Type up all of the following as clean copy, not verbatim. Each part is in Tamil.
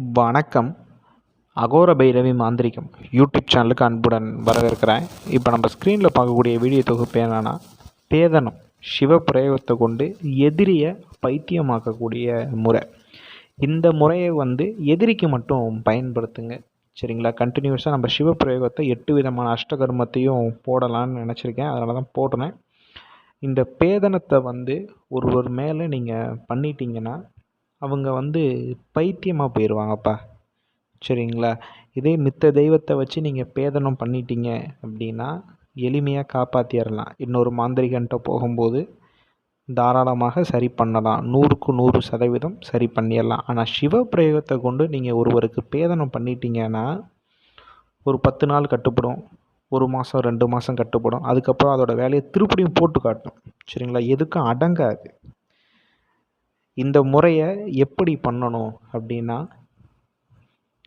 வணக்கம். அகோர பைரவி மாந்திரிகம் யூடியூப் சேனலுக்கு அன்புடன் வரவேற்கிறேன். இப்போ நம்ம ஸ்க்ரீனில் பார்க்கக்கூடிய வீடியோ தொகுப்பு என்னென்னா, பேதனம் சிவப்பிரயோகத்தை கொண்டு எதிரியை பைத்தியமாக்கக்கூடிய முறை. இந்த முறையை எதிரிக்கு மட்டும் பயன்படுத்துங்க. சரிங்களா? கண்டினியூஸாக நம்ம சிவப்பிரயோகத்தை 8 விதமான அஷ்டகர்மத்தையும் போடலான்னு நினச்சிருக்கேன். அதனால தான் போடுறேன். இந்த பேதனத்தை ஒருவர் மேலே நீங்கள் பண்ணிட்டீங்கன்னா அவங்க பைத்தியமாக போயிடுவாங்கப்பா. சரிங்களா? இதே மித்த தெய்வத்தை வச்சு நீங்கள் பேதனம் பண்ணிட்டீங்க அப்படின்னா எளிமையாக காப்பாற்றிடலாம். இன்னொரு மாந்திரிகன்ட்ட போகும்போது தாராளமாக சரி பண்ணலாம். 100க்கு 100% சரி பண்ணிடலாம். ஆனால் சிவ பிரயோகத்தை கொண்டு நீங்கள் ஒருவருக்கு பேதனம் பண்ணிட்டீங்கன்னா ஒரு 10 நாள் கட்டுப்படும், 1 மாதம் 2 மாதம் கட்டுப்படும். அதுக்கப்புறம் அதோட வேலையை திருப்படியும் போட்டு காட்டும். சரிங்களா? எதுக்கும் அடங்காது. இந்த முறையை எப்படி பண்ணணும் அப்படின்னா,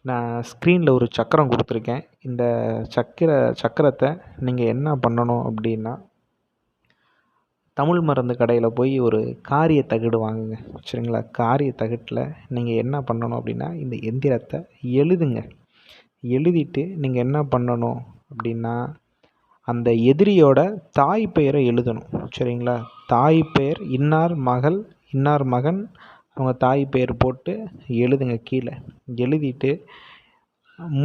நான் ஸ்க்ரீனில் ஒரு சக்கரம் கொடுத்துருக்கேன். இந்த சக்கரத்தை நீங்கள் என்ன பண்ணணும் அப்படின்னா, தமிழ் மருந்து கடையில் போய் ஒரு காரிய தகடு வாங்குங்க. சரிங்களா? காரிய தகட்டில் நீங்கள் என்ன பண்ணணும் அப்படின்னா, இந்த எந்திரத்தை எழுதுங்க. எழுதிட்டு நீங்கள் என்ன பண்ணணும் அப்படின்னா, அந்த எதிரியோட தாய் பெயரை எழுதணும். சரிங்களா? தாய் பெயர் இன்னார் மகள், இன்னார் மகன், அவங்க தாய் பெயர் போட்டு எழுதுங்க கீழே. எழுதிட்டு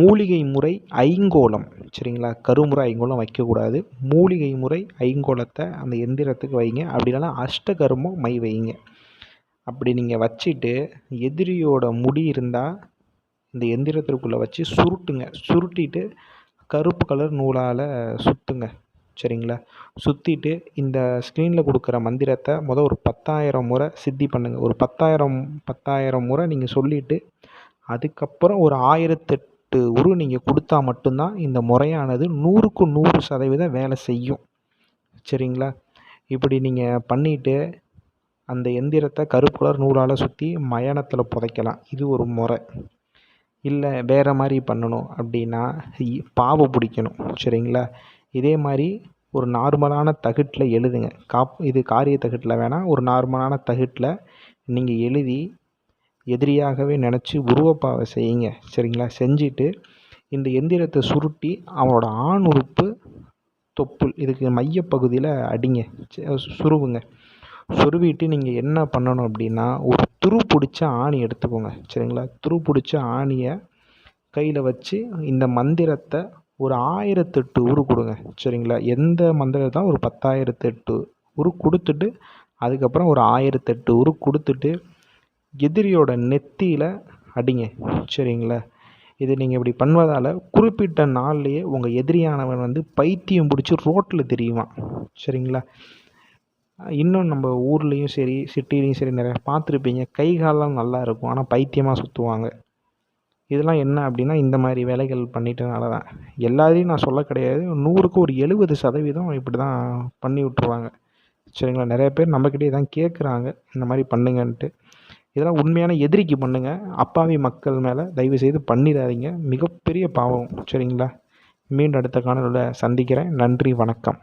மூலிகை முறை ஐங்கோலம். சரிங்களா? கருமுறை ஐங்கோலம் வைக்கக்கூடாது. மூலிகை முறை ஐங்கோலத்தை அந்த எந்திரத்துக்கு வைங்க. அப்படி இல்லைன்னா அஷ்டகர்மம் மை வைங்க. அப்படி நீங்கள் வச்சுட்டு எதிரியோட முடி இருந்தால் இந்த எந்திரத்திற்குள்ளே வச்சு சுருட்டுங்க. சுருட்டிட்டு கருப்பு கலர் நூலால் சுற்றுங்க. சரிங்களா? சுற்றிட்டு இந்த ஸ்க்ரீனில் கொடுக்குற மந்திரத்தை ஒரு 10,000 முறை சித்தி பண்ணுங்கள். ஒரு 10,000 முறை நீங்கள் சொல்லிவிட்டு அதுக்கப்புறம் ஒரு 1008 உரு நீங்கள் கொடுத்தா மட்டும்தான் இந்த முறையானது 100க்கு 100% வேலை செய்யும். சரிங்களா? இப்படி நீங்கள் பண்ணிவிட்டு அந்த எந்திரத்தை கருப்பு கலர் நூலால் சுற்றி மயானத்தில் புதைக்கலாம். இது ஒரு முறை. இல்லை வேறு மாதிரி பண்ணணும் அப்படின்னா பாவை பிடிக்கணும். சரிங்களா? இதே மாதிரி ஒரு நார்மலான தகட்டில் எழுதுங்க. இது காரிய தகட்டில் வேணாம், ஒரு நார்மலான தகட்டில் நீங்கள் எழுதி எதிரியாகவே நினச்சி உருவப்பாவை செய்யுங்க. சரிங்களா? செஞ்சுட்டு இந்த எந்திரத்தை சுருட்டி அவனோட ஆண் உறுப்பு தொப்புள் இதுக்கு மையப்பகுதியில் அடிங்க, சுருவுங்க. சொருவிட்டு நீங்கள் என்ன பண்ணணும் அப்படின்னா, ஒரு துரு பிடிச்ச ஆணி எடுத்துக்கோங்க. சரிங்களா? துரு பிடிச்ச ஆணியை கையில் வச்சு இந்த மந்திரத்தை ஒரு 1008 உரு கொடுங்க. சரிங்களா? எந்த மந்திரத்தை ஒரு 10,008 உரு கொடுத்துட்டு அதுக்கப்புறம் ஒரு 1008 உரு கொடுத்துட்டு எதிரியோட நெத்தியில் அடிங்க. சரிங்களா? இது நீங்கள் இப்படி பண்ணுவதால் குறிப்பிட்ட நாள்லேயே உங்கள் எதிரியானவன் பைத்தியம் பிடிச்சி ரோட்டில் தெரியுமா. சரிங்களா? இன்னும் நம்ம ஊர்லேயும் சரி சிட்டிலையும் சரி நிறையா பார்த்துருப்பீங்க. கை காலெலாம் நல்லா இருக்கும், ஆனால் பைத்தியமாக சுற்றுவாங்க. இதெல்லாம் என்ன அப்படின்னா இந்த மாதிரி வேலைகள் பண்ணிட்டனால தான். எல்லாரையும் நான் சொல்ல கிடையாது. 100க்கு ஒரு 70% இப்படி தான் பண்ணி விட்ருவாங்க. சரிங்களா? நிறைய பேர் நம்மக்கிட்டே தான் கேட்குறாங்க இந்த மாதிரி பண்ணுங்கன்ட்டு. இதெல்லாம் உண்மையான எதிரிக்கு பண்ணுங்கள். அப்பாவி மக்கள் மேலே தயவுசெய்து பண்ணிடாதீங்க. மிகப்பெரிய பாவம். சரிங்களா? மீண்டும் அடுத்த காணொலியில் சந்திக்கிறேன். நன்றி, வணக்கம்.